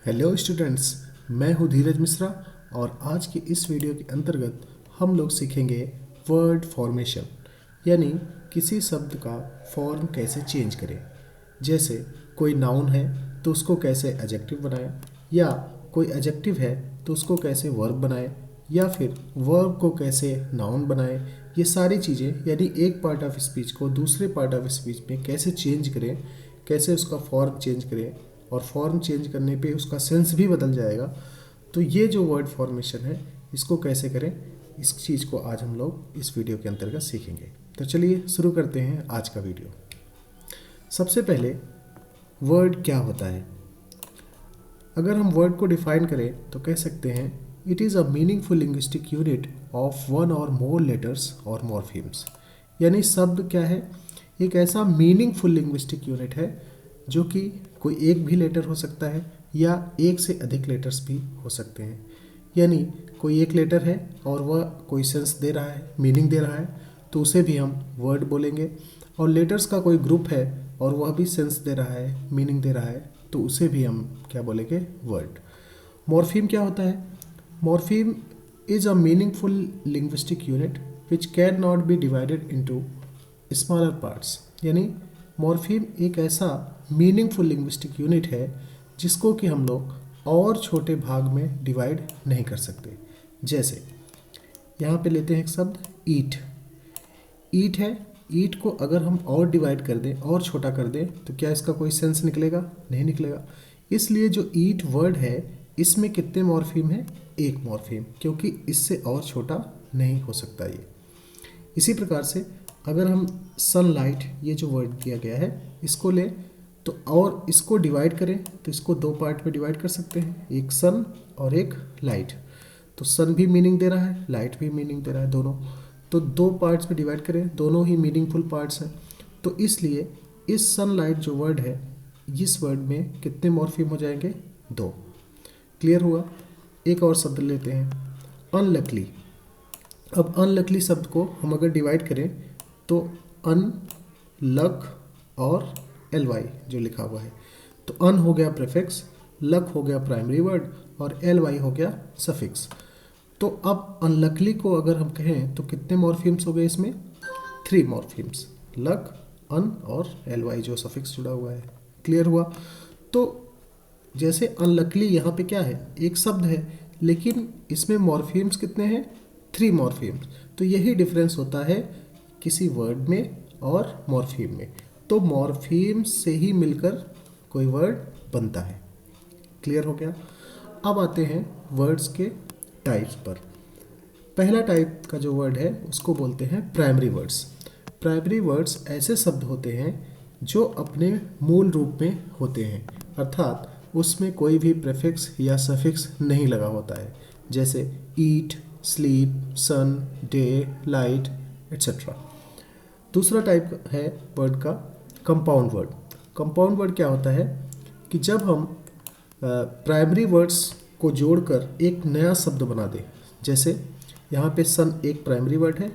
Hello students, मैं हूं धीरज मिश्रा और आज की इस वीडियो के अंतर्गत हम लोग सीखेंगे वर्ड फॉर्मेशन, यानी किसी शब्द का फॉर्म कैसे चेंज करें। जैसे कोई नाउन है तो उसको कैसे एडजेक्टिव बनाएं, या कोई एडजेक्टिव है तो उसको कैसे वर्ब बनाएं, या फिर वर्ब को कैसे नाउन बनाएं। ये सारी चीज़ें यानी एक पार्ट ऑफ स्पीच को दूसरे पार्ट ऑफ स्पीच में कैसे चेंज करें, कैसे उसका फॉर्म चेंज करें, और फॉर्म चेंज करने पे उसका सेंस भी बदल जाएगा। तो ये जो वर्ड फॉर्मेशन है इसको कैसे करें, इस चीज़ को आज हम लोग इस वीडियो के अंतर्गत सीखेंगे। तो चलिए शुरू करते हैं आज का वीडियो। सबसे पहले वर्ड क्या होता है। अगर हम वर्ड को डिफाइन करें तो कह सकते हैं it is a meaningful linguistic unit of one और मोर लेटर्स और मॉर्फीम्स। यानी शब्द क्या है, एक ऐसा मीनिंगफुल लिंग्विस्टिक यूनिट है जो कि कोई एक भी लेटर हो सकता है या एक से अधिक लेटर्स भी हो सकते हैं। यानी कोई एक लेटर है और वह कोई सेंस दे रहा है, मीनिंग दे रहा है, तो उसे भी हम वर्ड बोलेंगे। और लेटर्स का कोई ग्रुप है और वह भी सेंस दे रहा है, मीनिंग दे रहा है, तो उसे भी हम क्या बोलेंगे, वर्ड। मॉर्फीम क्या होता है। Morpheme is a meaningful linguistic unit which can not be divided into smaller parts. यानी मॉर्फीम एक ऐसा मीनिंगफुल लिंग्विस्टिक यूनिट है जिसको कि हम लोग और छोटे भाग में डिवाइड नहीं कर सकते। जैसे यहाँ पे लेते हैं एक शब्द ईट। ईट है, ईट को अगर हम और डिवाइड कर दें और छोटा कर दें तो क्या इसका कोई सेंस निकलेगा? नहीं निकलेगा। इसलिए जो ईट वर्ड है इसमें कितने मॉर्फीम है? एक मॉर्फीम, क्योंकि इससे और छोटा नहीं हो सकता ये। इसी प्रकार से अगर हम सनलाइट, ये जो वर्ड दिया गया है, इसको ले तो और इसको डिवाइड करें तो इसको दो पार्ट में डिवाइड कर सकते हैं, एक सन और एक लाइट। तो सन भी मीनिंग दे रहा है, लाइट भी मीनिंग दे रहा है, दोनों। तो दो पार्ट्स में डिवाइड करें, दोनों ही मीनिंगफुल पार्ट्स हैं। तो इसलिए इस सनलाइट जो वर्ड है, इस वर्ड में कितने मॉर्फीम हो जाएंगे? दो। क्लियर हुआ। एक और शब्द लेते हैं अनलकली। अब अनलकली शब्द को हम अगर डिवाइड करें तो अन, लक और एल वाई जो लिखा हुआ है, तो अन हो गया प्रीफिक्स, लक हो गया प्राइमरी वर्ड और एल वाई हो गया सफिक्स। तो अब अनलकली को अगर हम कहें तो कितने मॉर्फीम्स हो गए इसमें? 3 मॉर्फीम्स, लक, अन और एल वाई जो सफिक्स जुड़ा हुआ है। क्लियर हुआ। तो जैसे अनलकली यहाँ पे क्या है, एक शब्द है, लेकिन इसमें मॉर्फीम्स कितने हैं? 3 मॉर्फीम्स। तो यही डिफरेंस होता है किसी वर्ड में और मॉर्फीम में। तो मॉर्फीम से ही मिलकर कोई वर्ड बनता है। क्लियर हो गया। अब आते हैं वर्ड्स के टाइप्स पर। पहला टाइप का जो वर्ड है उसको बोलते हैं प्राइमरी वर्ड्स। प्राइमरी वर्ड्स ऐसे शब्द होते हैं जो अपने मूल रूप में होते हैं, अर्थात उसमें कोई भी प्रीफिक्स या सफिक्स नहीं लगा होता है। जैसे ईट, स्लीप, सन, डे, लाइट एट्सेट्रा। दूसरा टाइप है वर्ड का कंपाउंड वर्ड। कंपाउंड वर्ड क्या होता है कि जब हम प्राइमरी वर्ड्स को जोड़कर एक नया शब्द बना दें। जैसे यहाँ पे सन एक प्राइमरी वर्ड है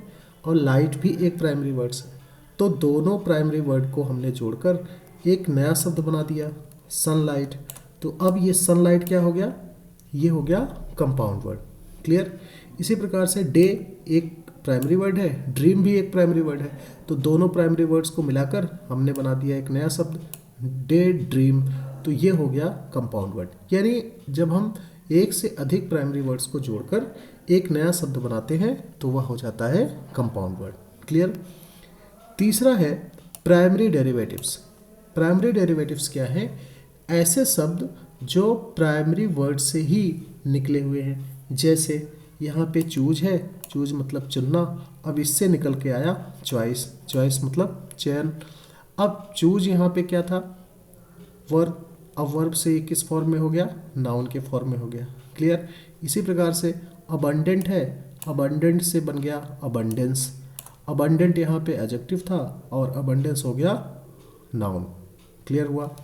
और लाइट भी एक प्राइमरी वर्ड्स है, तो दोनों प्राइमरी वर्ड को हमने जोड़कर एक नया शब्द बना दिया, सनलाइट। तो अब ये सनलाइट क्या हो गया? ये हो गया कंपाउंड वर्ड। क्लियर। इसी प्रकार से डे एक प्राइमरी वर्ड है, ड्रीम भी एक प्राइमरी वर्ड है, तो दोनों प्राइमरी वर्ड्स को मिलाकर हमने बना दिया एक नया शब्द, डे ड्रीम। तो ये हो गया कंपाउंड वर्ड। यानी जब हम एक से अधिक प्राइमरी वर्ड्स को जोड़कर एक नया शब्द बनाते हैं तो वह हो जाता है कंपाउंड वर्ड। क्लियर। तीसरा है प्राइमरी डेरिवेटिव्स। प्राइमरी डेरिवेटिव्स क्या है? ऐसे शब्द जो प्राइमरी वर्ड से ही निकले हुए हैं। जैसे यहाँ पे चूज है, चूज मतलब चुनना, अब इससे निकल के आया चॉइस, चॉइस मतलब चयन। अब चूज यहाँ पे क्या था? वर्ब। अब वर्ब से ये किस फॉर्म में हो गया? नाउन के फॉर्म में हो गया। क्लियर। इसी प्रकार से अबंडेंट है, अबंडेंट से बन गया अबंडेंस। अबंडेंट यहाँ पे एडजेक्टिव था और अबंडेंस हो गया नाउन। क्लियर हुआ।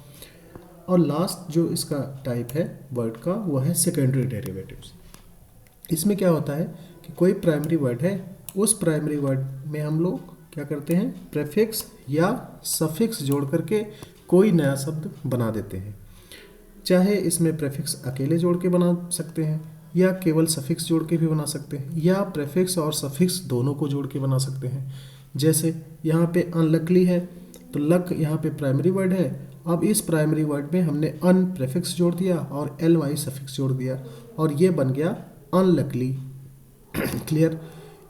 और लास्ट जो इसका टाइप है वर्ड का वो है सेकेंडरी डेरिवेटिव्स। इसमें क्या होता है कि कोई प्राइमरी वर्ड है, उस प्राइमरी वर्ड में हम लोग क्या करते हैं? प्रीफिक्स या सफिक्स जोड़ करके कोई नया शब्द बना देते हैं। चाहे इसमें प्रेफिक्स अकेले जोड़ के बना सकते हैं या केवल सफिक्स जोड़ के भी बना सकते हैं या प्रेफिक्स और सफिक्स दोनों को जोड़ के बना सकते हैं। जैसे यहाँ पे अनलकली है तो लक यहाँ पे प्राइमरी वर्ड है, अब इस प्राइमरी वर्ड में हमने अन प्रेफिक्स जोड़ दिया और एल वाई सफिक्स जोड़ दिया और ये बन गया अनलकली। क्लियर।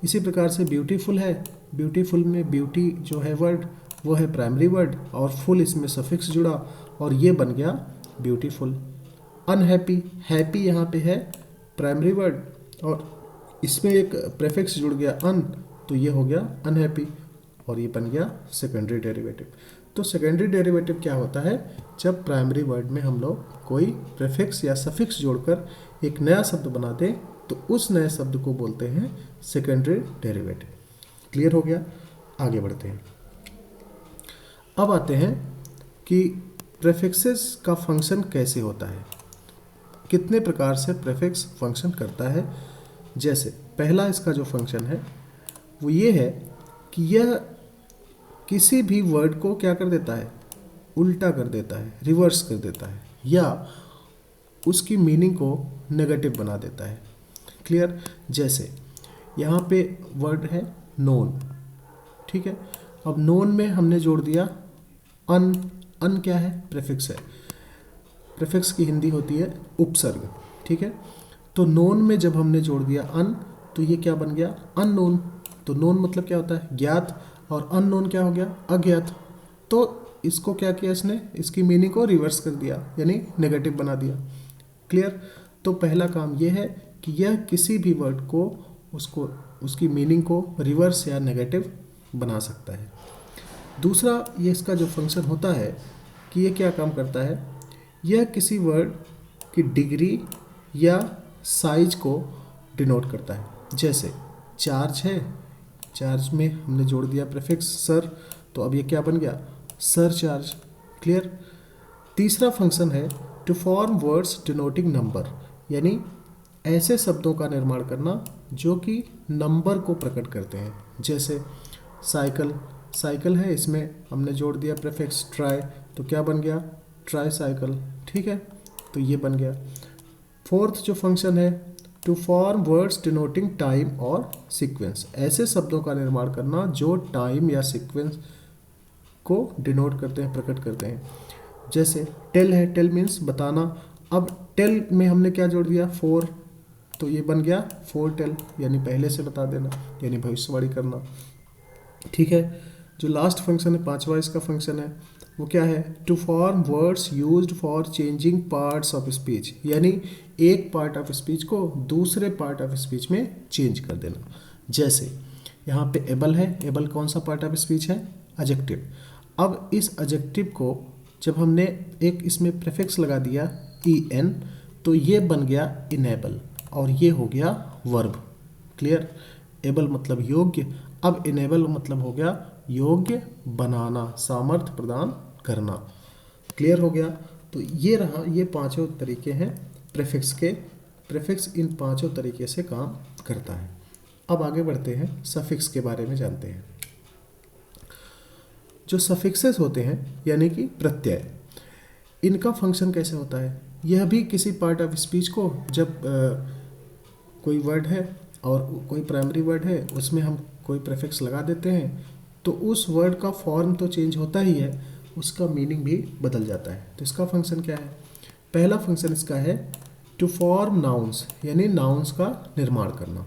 इसी प्रकार से ब्यूटीफुल है, ब्यूटीफुल में ब्यूटी जो है वर्ड वो है प्राइमरी वर्ड और फुल इसमें सफिक्स जुड़ा और ये बन गया ब्यूटीफुल। अनहैप्पी, हैप्पी यहाँ पे है प्राइमरी वर्ड और इसमें एक प्रेफिक्स जुड़ गया अन, तो ये हो गया अनहैप्पी और ये बन गया सेकेंडरी डेरिवेटिव। तो सेकेंडरी डेरिवेटिव क्या होता है, जब प्राइमरी वर्ड में हम लोग कोई प्रेफिक्स या सफिक्स जोड़कर एक नया शब्द बनाते हैं तो उस नए शब्द को बोलते हैं सेकेंडरी डेरिवेटिव। क्लियर हो गया। आगे बढ़ते हैं। अब आते हैं कि प्रेफिक्सेस का फंक्शन कैसे होता है, कितने प्रकार से प्रेफिक्स फंक्शन करता है। जैसे पहला इसका जो फंक्शन है वो ये है कि यह किसी भी वर्ड को क्या कर देता है, उल्टा कर देता है, रिवर्स कर देता है या उसकी मीनिंग को नेगेटिव बना देता है। क्लियर। जैसे यहाँ पे वर्ड है नोन, ठीक है। अब नोन में हमने जोड़ दिया अन, अन क्या है, प्रेफिक्स है, प्रेफिक्स की हिंदी होती है उपसर्ग, ठीक है। तो नोन में जब हमने जोड़ दिया अन तो ये क्या बन गया, अननोन। तो नोन मतलब क्या होता है, ज्ञात, और अननोन क्या हो गया, अज्ञात। तो इसको क्या किया इसने, इसकी मीनिंग को रिवर्स कर दिया यानी नेगेटिव बना दिया। क्लियर। तो पहला काम ये है कि यह किसी भी वर्ड को उसकी मीनिंग को रिवर्स या नेगेटिव बना सकता है। दूसरा ये इसका जो फंक्शन होता है कि ये क्या काम करता है, यह किसी वर्ड की डिग्री या साइज को डिनोट करता है। जैसे चार्ज है, चार्ज में हमने जोड़ दिया प्रीफिक्स सर, तो अब ये क्या बन गया, सर चार्ज। क्लियर। तीसरा फंक्शन है to form words denoting number, यानी ऐसे शब्दों का निर्माण करना जो कि नंबर को प्रकट करते हैं। जैसे साइकिल, साइकिल है, इसमें हमने जोड़ दिया प्रीफिक्स ट्राई, तो क्या बन गया, ट्राई साइकिल। ठीक है, तो ये बन गया। फोर्थ जो फंक्शन है to form words denoting time और सीक्वेंस, ऐसे शब्दों का निर्माण करना जो टाइम या सीक्वेंस को डिनोट करते हैं, प्रकट करते हैं। जैसे टेल है, टेल मीन्स बताना, अब टेल में हमने क्या जोड़ दिया, फोर, तो ये बन गया फोर टेल, यानी पहले से बता देना, यानी भविष्यवाणी करना। ठीक है। जो लास्ट फंक्शन है, पांचवा इसका फंक्शन है, वो क्या है, to form words used for changing parts of speech, यानी एक पार्ट ऑफ स्पीच को दूसरे पार्ट ऑफ स्पीच में चेंज कर देना। जैसे यहाँ पे एबल है, एबल कौन सा पार्ट ऑफ स्पीच है, एडजेक्टिव। अब इस एडजेक्टिव को जब हमने एक इसमें प्रीफिक्स लगा दिया en, तो ये बन गया इनेबल और ये हो गया वर्ब। क्लियर। एबल मतलब योग्य, अब इनेबल मतलब हो गया योग्य बनाना, सामर्थ्य प्रदान करना। क्लियर हो गया। तो ये रहा, ये पांचों तरीके हैं प्रीफिक्स के। प्रीफिक्स इन पांचों तरीके से काम करता है। अब आगे बढ़ते हैं, सफिक्स के बारे में जानते हैं। जो सफिक्सेस होते हैं यानी कि प्रत्यय, इनका फंक्शन कैसे होता है, यह भी किसी पार्ट ऑफ स्पीच को जब कोई वर्ड है और कोई प्राइमरी वर्ड है उसमें हम कोई प्रीफिक्स लगा देते हैं तो उस वर्ड का फॉर्म तो चेंज होता ही है, उसका मीनिंग भी बदल जाता है। तो इसका फंक्शन क्या है, पहला फंक्शन इसका है टू फॉर्म नाउन्स, यानी नाउन्स का निर्माण करना।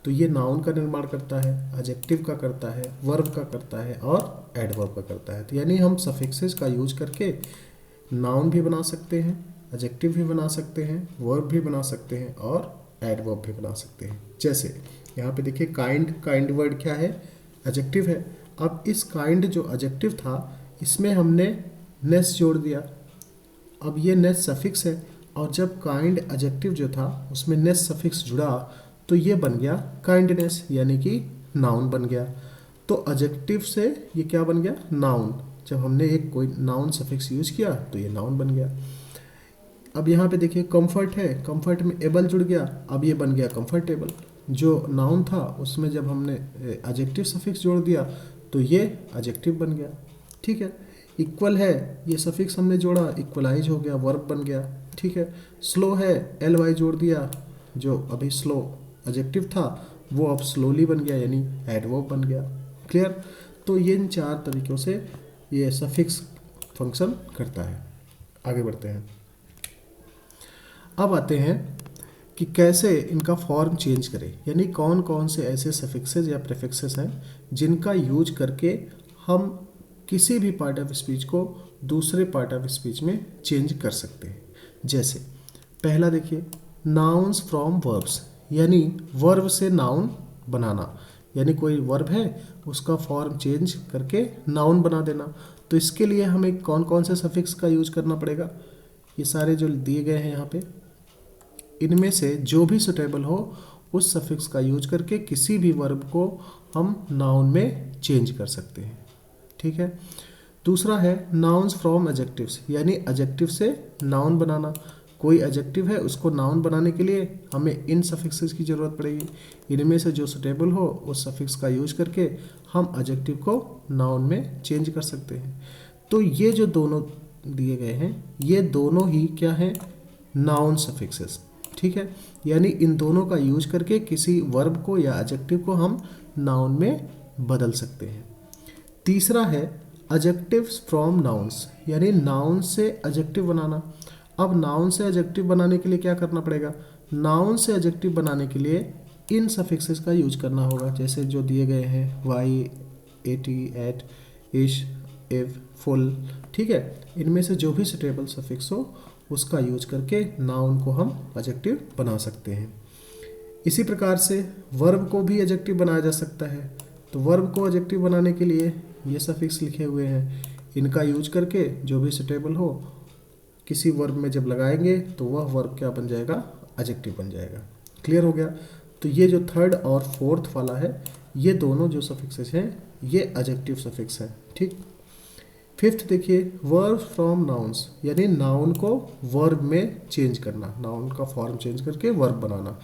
तो ये नाउन का निर्माण करता है, एडजेक्टिव का करता है, वर्ब का करता है और एडवर्ब का करता है। तो यानी हम सफिक्सेस का यूज करके नाउन भी बना सकते हैं, एडजेक्टिव भी बना सकते हैं, वर्ब भी बना सकते हैं और एडवर्ब भी बना सकते हैं। जैसे यहाँ पे देखिए काइंड, काइंड वर्ड क्या है, एडजेक्टिव है। अब इस काइंड जो एडजेक्टिव था इसमें हमने नेस जोड़ दिया, अब ये नेस सफिक्स है और जब काइंड एडजेक्टिव जो था उसमें नेस सफिक्स जुड़ा तो ये बन गया काइंडनेस, यानी कि नाउन बन गया। तो एडजेक्टिव से ये क्या बन गया, नाउन। जब हमने एक कोई नाउन सफिक्स यूज किया तो ये नाउन बन गया। अब यहाँ पे देखिए कंफर्ट है, कंफर्ट में एबल जुड़ गया, अब ये बन गया कंफर्टेबल। जो नाउन था उसमें जब हमने एडजेक्टिव सफिक्स जोड़ दिया तो ये एडजेक्टिव बन गया। ठीक है। इक्वल है, ये सफिक्स हमने जोड़ा, इक्वलाइज हो गया, वर्ब बन गया। ठीक है। स्लो है, एल वाई जोड़ दिया, जो अभी स्लो एडजेक्टिव था वो अब स्लोली बन गया, यानी एडवर्ब बन गया। क्लियर। तो ये इन 4 तरीक़ों से ये सफिक्स फंक्शन करता है। आगे बढ़ते हैं। अब आते हैं कि कैसे इनका फॉर्म चेंज करें, यानी कौन कौन से ऐसे सफिक्सेस या प्रीफिक्सेस हैं जिनका यूज करके हम किसी भी पार्ट ऑफ स्पीच को दूसरे पार्ट ऑफ स्पीच में चेंज कर सकते हैं। जैसे पहला देखिए, नाउन्स फ्रॉम वर्ब्स, यानी वर्ब से नाउन बनाना, यानी कोई वर्ब है उसका फॉर्म चेंज करके नाउन बना देना। तो इसके लिए हमें कौन कौन से सफिक्स का यूज करना पड़ेगा, ये सारे जो दिए गए हैं यहाँ पे, इनमें से जो भी सुटेबल हो उस सफिक्स का यूज करके किसी भी वर्ब को हम नाउन में चेंज कर सकते हैं। ठीक है। दूसरा है नाउन्स फ्रॉम एडजेक्टिव्स, यानी एडजेक्टिव से नाउन बनाना। कोई एडजेक्टिव है उसको नाउन बनाने के लिए हमें इन सफिक्सेस की ज़रूरत पड़ेगी। इनमें से जो सुटेबल हो उस सफिक्स का यूज करके हम एडजेक्टिव को नाउन में चेंज कर सकते हैं। तो ये जो दोनों दिए गए हैं ये दोनों ही क्या हैं, नाउन सफिक्सेस। ठीक है। यानी इन दोनों का यूज करके किसी वर्ब को या एडजेक्टिव को हम नाउन में बदल सकते हैं। तीसरा है एडजेक्टिव्स फ्रॉम नाउन्स, यानी नाउन से एडजेक्टिव बनाना। अब नाउन से एडजेक्टिव बनाने के लिए क्या करना पड़ेगा, नाउन से एडजेक्टिव बनाने के लिए इन सफिक्सेस का यूज करना होगा, जैसे जो दिए गए हैं वाई, एटी, एट, इश, इफ, फुल। ठीक है। इनमें से जो भी सुटेबल सफिक्स हो उसका यूज करके नाउन को हम एडजेक्टिव बना सकते हैं। इसी प्रकार से वर्ब को भी एडजेक्टिव बनाया जा सकता है। तो वर्ब को एडजेक्टिव बनाने के लिए ये सफिक्स लिखे हुए हैं, इनका यूज करके जो भी सुटेबल हो किसी वर्ब में जब लगाएंगे तो वह वर्ब क्या बन जाएगा, एडजेक्टिव बन जाएगा। क्लियर हो गया। तो ये जो थर्ड और फोर्थ वाला है ये दोनों जो सफिक्सेस हैं ये एडजेक्टिव सफिक्स हैं। ठीक। फिफ्थ देखिए, वर्ब फ्रॉम नाउन्स, यानी नाउन को वर्ब में चेंज करना, नाउन का फॉर्म चेंज करके वर्ब बनाना।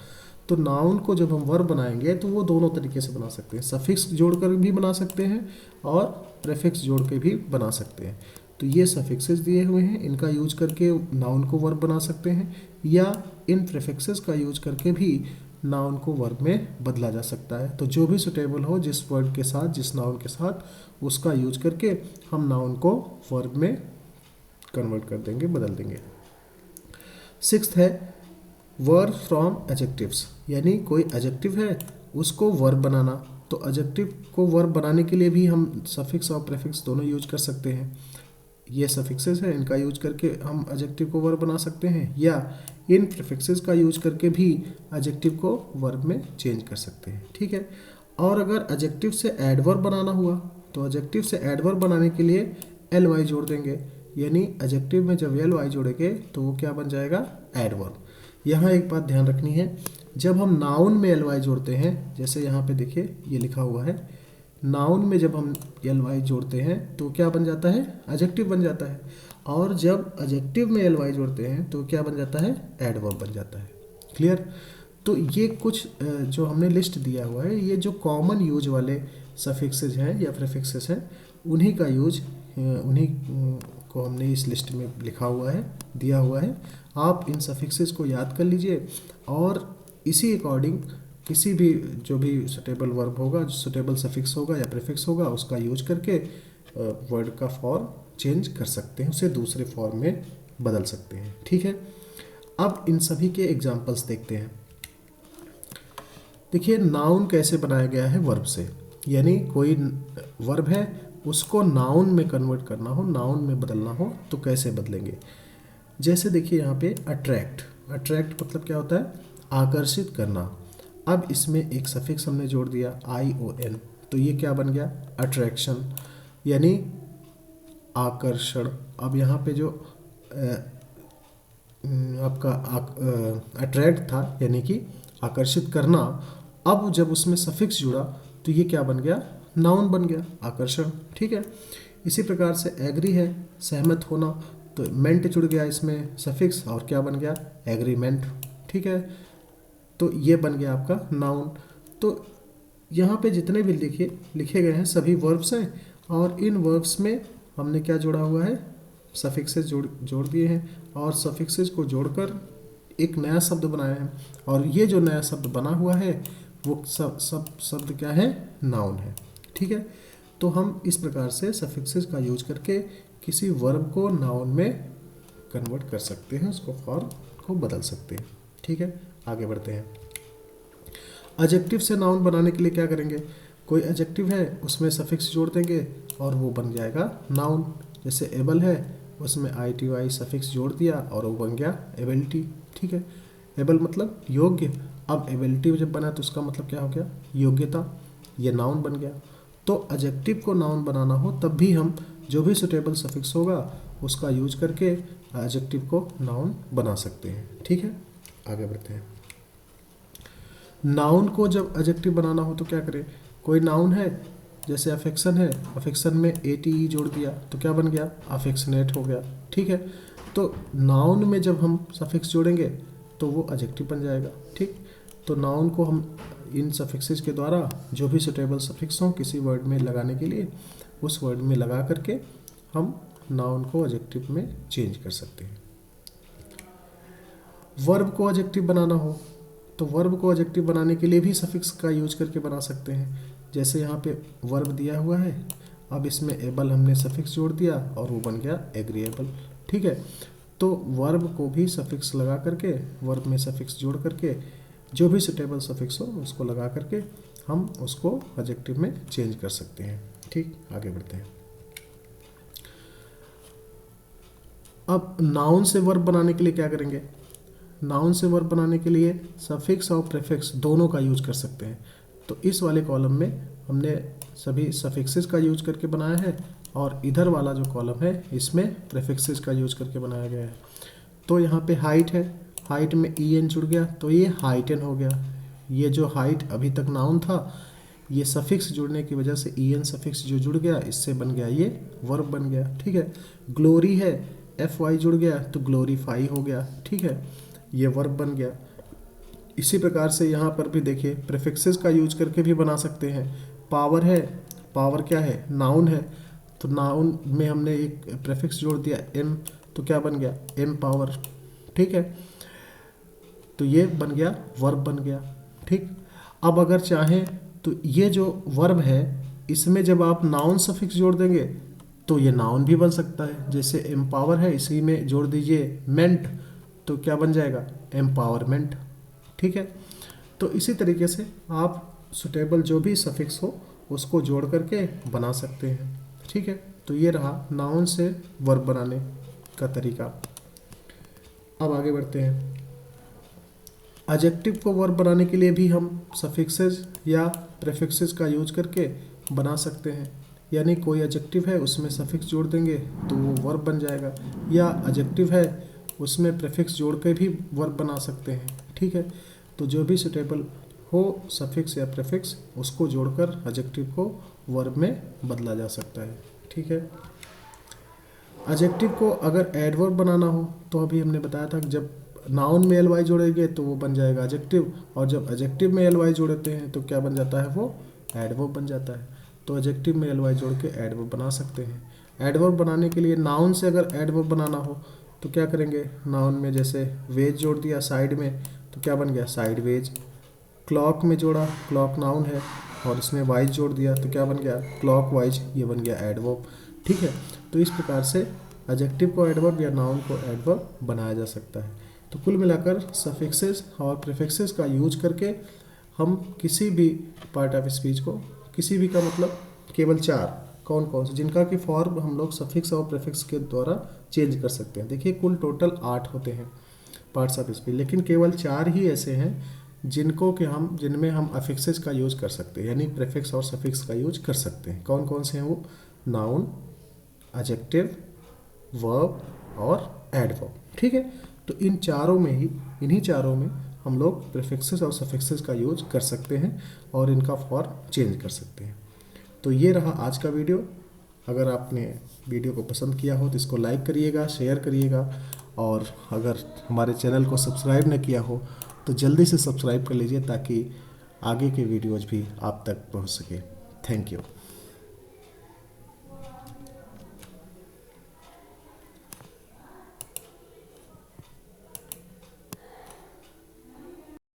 तो नाउन को जब हम वर्ब बनाएंगे तो वो दोनों तरीके से बना सकते हैं, सफिक्स जोड़कर भी बना सकते हैं और प्रीफिक्स जोड़ के भी बना सकते हैं। तो ये सफिक्सेस दिए हुए हैं, इनका यूज करके नाउन को वर्ब बना सकते हैं, या इन प्रीफिक्सेस का यूज करके भी नाउन को वर्ब में बदला जा सकता है। तो जो भी सुटेबल हो जिस वर्ड के साथ, जिस नाउन के साथ, उसका यूज करके हम नाउन को वर्ब में कन्वर्ट कर देंगे, बदल देंगे। सिक्स्थ है वर्ब फ्रॉम एडजेक्टिव्स, यानी कोई एडजेक्टिव है उसको वर्ब बनाना। तो एडजेक्टिव को वर्ब बनाने के लिए भी हम सफिक्स और प्रीफिक्स दोनों यूज कर सकते हैं। ये सफिक्सेस हैं, इनका यूज करके हम एडजेक्टिव को वर्ब बना सकते हैं, या इन प्रीफिक्सेस का यूज करके भी एडजेक्टिव को वर्ब में चेंज कर सकते हैं। ठीक है। और अगर एडजेक्टिव से एडवर्ब बनाना हुआ तो एडजेक्टिव से एडवर्ब बनाने के लिए एल वाई जोड़ देंगे, यानी एडजेक्टिव में जब एल वाई जोड़ेंगे तो वो क्या बन जाएगा, एडवर्ब। यहाँ एक बात ध्यान रखनी है, जब हम नाउन में एल वाई जोड़ते हैं, जैसे यहाँ पे देखिए ये लिखा हुआ है, नाउन में जब हम एल वाई जोड़ते हैं तो क्या बन जाता है, एडजेक्टिव बन जाता है। और जब एडजेक्टिव में एल वाई जोड़ते हैं तो क्या बन जाता है, एडवर्ब बन जाता है। क्लियर। तो ये कुछ जो हमने लिस्ट दिया हुआ है, ये जो कॉमन यूज वाले सफिक्सेज हैं या प्रीफिक्सेस हैं उन्हीं का यूज, उन्हीं को हमने इस लिस्ट में लिखा हुआ है, दिया हुआ है। आप इन सफिक्सेस को याद कर लीजिए और इसी अकॉर्डिंग किसी भी जो भी सुटेबल वर्ब होगा, सुटेबल सफिक्स होगा या प्रीफिक्स होगा, उसका यूज करके वर्ड का फॉर्म चेंज कर सकते हैं, उसे दूसरे फॉर्म में बदल सकते हैं। ठीक है। अब इन सभी के एग्जाम्पल्स देखते हैं। देखिए नाउन कैसे बनाया गया है वर्ब से, यानी कोई वर्ब है उसको नाउन में कन्वर्ट करना हो, नाउन में बदलना हो तो कैसे बदलेंगे। जैसे देखिए यहाँ पे अट्रैक्ट, अट्रैक्ट मतलब क्या होता है, आकर्षित करना। अब इसमें एक सफिक्स हमने जोड़ दिया ION, तो ये क्या बन गया, अट्रैक्शन, यानी आकर्षण। अब यहाँ पे जो आपका अट्रैक्ट था यानी कि आकर्षित करना, अब जब उसमें सफिक्स जुड़ा तो ये क्या बन गया, नाउन बन गया, आकर्षण। ठीक है। इसी प्रकार से एग्री है, सहमत होना, तो मेंट जुड़ गया इसमें सफिक्स और क्या बन गया, एग्रीमेंट। ठीक है। तो ये बन गया आपका नाउन। तो यहाँ पे जितने भी लिखे गए हैं सभी वर्ब्स हैं और इन वर्ब्स में हमने क्या जोड़ा हुआ है, सफिक्सेस जोड़ दिए हैं और सफिक्सेस को जोड़कर एक नया शब्द बनाया है। और ये जो नया शब्द बना हुआ है वो सब शब्द क्या है, नाउन है। ठीक है, तो हम इस प्रकार से सफिक्सेस का यूज करके किसी वर्ब को नाउन में कन्वर्ट कर सकते हैं, उसको फॉर्म को बदल सकते हैं। ठीक है, आगे बढ़ते हैं। एडजेक्टिव से नाउन बनाने के लिए क्या करेंगे, कोई एडजेक्टिव है उसमें सफिक्स जोड़ देंगे और वो बन जाएगा नाउन। जैसे एबल है, उसमें ITY सफिक्स जोड़ दिया और वो बन गया एबिलिटी। ठीक है, एबल मतलब योग्य। अब एबिलिटी जब बना तो उसका मतलब क्या हो गया, योग्यता। ये नाउन बन गया। तो एडजेक्टिव को नाउन बनाना हो तब भी हम जो भी सुटेबल सफिक्स होगा उसका यूज करके एडजेक्टिव को नाउन बना सकते हैं। ठीक है, आगे बढ़ते हैं। नाउन को जब एडजेक्टिव बनाना हो तो क्या करें, कोई नाउन है जैसे अफेक्शन है, अफेक्शन में ATE जोड़ दिया तो क्या बन गया, अफेक्शनेट हो गया। ठीक है, तो नाउन में जब हम सफिक्स जोड़ेंगे तो वो एडजेक्टिव बन जाएगा। ठीक, तो नाउन को हम इन सफिक्सेस के द्वारा जो भी सुटेबल सफिक्स हों किसी वर्ड में लगाने के लिए उस वर्ड में लगा करके हम नाउन को एडजेक्टिव में चेंज कर सकते हैं। वर्ब को एडजेक्टिव बनाना हो तो वर्ब को एडजेक्टिव बनाने के लिए भी सफिक्स का यूज करके बना सकते हैं। जैसे यहाँ पे वर्ब दिया हुआ है, अब इसमें एबल हमने सफिक्स जोड़ दिया और वो बन गया एग्रीएबल। ठीक है, तो वर्ब को भी सफिक्स लगा करके, वर्ब में सफिक्स जोड़ करके जो भी सुटेबल सफिक्स हो उसको लगा करके हम उसको एडजेक्टिव में चेंज कर सकते हैं। ठीक, आगे बढ़ते हैं। अब नाउन से वर्ब बनाने के लिए क्या करेंगे, नाउन से वर्ब बनाने के लिए सफिक्स और प्रीफिक्स दोनों का यूज कर सकते हैं। तो इस वाले कॉलम में हमने सभी सफिक्सेस का यूज करके बनाया है और इधर वाला जो कॉलम है इसमें प्रीफिक्सेस का यूज करके बनाया गया है। तो यहाँ पे हाइट है, हाइट में EN जुड़ गया तो ये हाइटन हो गया। ये जो हाइट अभी तक नाउन था, ये सफिक्स जुड़ने की वजह से EN सफिक्स जो जुड़ गया इससे बन गया ये वर्ब बन गया। ठीक है, ग्लोरी है, FY जुड़ गया तो ग्लोरीफाई हो गया। ठीक है, ये वर्ब बन गया। इसी प्रकार से यहाँ पर भी देखिए प्रीफिक्सेस का यूज करके भी बना सकते हैं। पावर है, पावर क्या है, नाउन है, तो नाउन में हमने एक प्रीफिक्स जोड़ दिया M तो क्या बन गया, M पावर। ठीक है, तो ये बन गया वर्ब बन गया। ठीक, अब अगर चाहें तो ये जो वर्ब है इसमें जब आप नाउन सफिक्स जोड़ देंगे तो ये नाउन भी बन सकता है। जैसे एम्पावर है, इसी में जोड़ दीजिए मेंट तो क्या बन जाएगा, एम्पावरमेंट। ठीक है, तो इसी तरीके से आप सुटेबल जो भी सफिक्स हो उसको जोड़ करके बना सकते हैं। ठीक है, तो ये रहा नाउन से वर्ब बनाने का तरीका। अब आगे बढ़ते हैं। एडजेक्टिव को वर्ब बनाने के लिए भी हम सफिक्सेस या प्रीफिक्सेस का यूज करके बना सकते हैं। यानी कोई एडजेक्टिव है उसमें सफिक्स जोड़ देंगे तो वो वर्ब बन जाएगा, या एडजेक्टिव है उसमें प्रीफिक्स जोड़ के भी वर्ब बना सकते हैं। ठीक है, तो जो भी सुटेबल हो सफिक्स या प्रीफिक्स उसको जोड़कर एडजेक्टिव को वर्ब में बदला जा सकता है। ठीक है, एडजेक्टिव को अगर एडवर्ब बनाना हो तो अभी हमने बताया था कि जब नाउन में LY जोड़ेंगे तो वो बन जाएगा एडजेक्टिव, और जब एडजेक्टिव में LY जोड़ते हैं तो क्या बन जाता है, वो एडवर्ब बन जाता है। तो एडजेक्टिव में LY जोड़ के एडवर्ब बना सकते हैं। एडवर्ब बनाने के लिए नाउन से अगर एडवर्ब बनाना हो तो क्या करेंगे, नाउन में जैसे वेज जोड़ दिया साइड में तो क्या बन गया, साइड वेज। क्लॉक में जोड़ा, क्लॉक नाउन है और इसमें वाइज जोड़ दिया तो क्या बन गया, क्लॉक वाइज, ये बन गया एडवर्ब। ठीक है, तो इस प्रकार से एडजेक्टिव को एडवर्ब या नाउन को एडवर्ब बनाया जा सकता है। तो कुल मिलाकर सफिक्सेस और प्रीफिक्सेस का यूज करके हम किसी भी पार्ट ऑफ स्पीच को, किसी भी का मतलब केवल 4, कौन कौन से, जिनका कि फॉर्म हम लोग सफिक्स और प्रीफिक्स के द्वारा चेंज कर सकते हैं। देखिए कुल टोटल 8 होते हैं पार्ट्स ऑफ स्पीच, लेकिन केवल 4 ही ऐसे हैं जिनमें हम अफिक्सेस का यूज कर सकते हैं, यानी प्रीफिक्स और सफिक्स का यूज कर सकते हैं। कौन कौन से हैं वो, नाउन, एडजेक्टिव, वर्ब और एडवर्ब। ठीक है, तो इन्हीं चारों में हम लोग प्रीफिक्सेस और सफिक्सेस का यूज कर सकते हैं और इनका फॉर्म चेंज कर सकते हैं। तो ये रहा आज का वीडियो। अगर आपने वीडियो को पसंद किया हो तो इसको लाइक करिएगा, शेयर करिएगा, और अगर हमारे चैनल को सब्सक्राइब न किया हो तो जल्दी से सब्सक्राइब कर लीजिए ताकि आगे के वीडियोज़ भी आप तक पहुंच सके। Thank you.